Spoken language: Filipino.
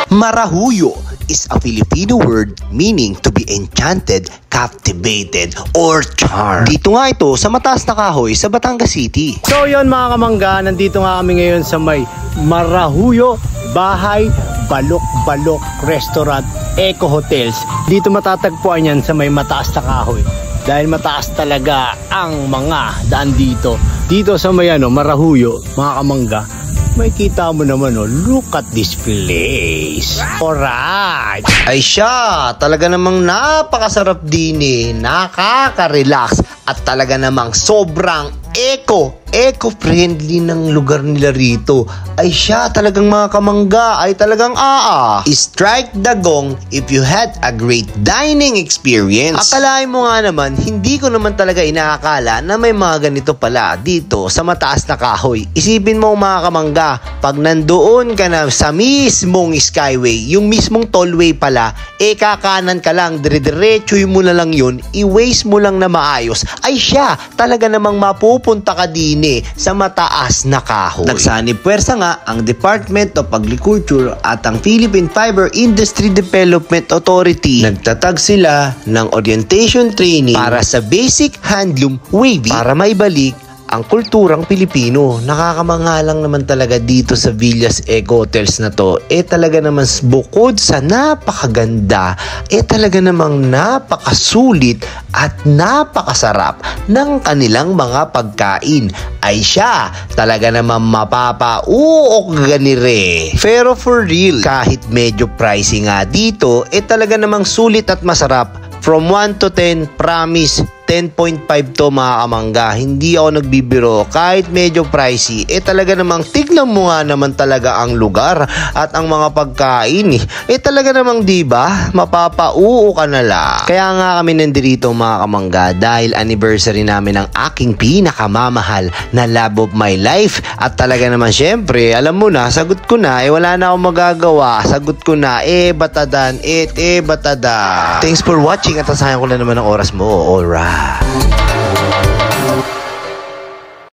Marahuyo is a Filipino word meaning to be enchanted, captivated, or charmed. Dito nga ito sa mataas na kahoy sa Batangas City. So yun mga kamangga, nandito nga kami ngayon sa may Marahuyo Bahay Balok-Balok Restaurant Eco Hotels. Dito matatagpuan yan sa may mataas na kahoy. Dahil mataas talaga ang mga daan dito. Dito sa may Marahuyo, mga kamangga, makikita mo naman, look at this place. Alright. Ay siya, talaga namang napakasarap din nakaka-relax at talaga namang sobrang eco-friendly ng lugar nila rito. Ay siya, talagang mga kamangga, ay talagang strike the gong if you had a great dining experience. Akalain mo nga naman, hindi ko naman talaga inaakala na may mga ganito pala dito sa mataas na kahoy. Isipin mo mga kamangga, pag nandoon ka na sa mismong skyway, yung mismong tollway pala, kakanan ka lang, dire-diretso mo na lang yun, i-waste mo lang na maayos. Ay siya, talaga namang mapupunta ka din sa mataas na kahoy. Nagsanib puwersa nga ang Department of Agriculture at ang Philippine Fiber Industry Development Authority. Nagtatag sila ng orientation training para sa basic handloom weaving para maibalik ang kulturang Pilipino. Nakakamangha lang naman talaga dito sa Villas Eco Hotels na to. Talaga naman bukod sa napakaganda, talaga namang napakasulit at napakasarap ng kanilang mga pagkain. Ay siya, talaga namang mapapauok ganire. Pero for real, kahit medyo pricey nga dito, talaga namang sulit at masarap. From 1 to 10, promise, 10.5 to mga kamangga. Hindi ako nagbibiro. Kahit medyo pricey, talaga namang tignan mo nga naman talaga ang lugar at ang mga pagkain. Talaga namang diba, mapapauo ka na lang. Kaya nga kami nandito mga kamangga dahil anniversary namin ng aking pinakamamahal na love of my life. At talaga naman syempre, alam mo na, sagot ko na, wala na akong magagawa. Sagot ko na, batadan, batadan. Thanks for watching at nasayang ko na naman ang oras mo. Alright.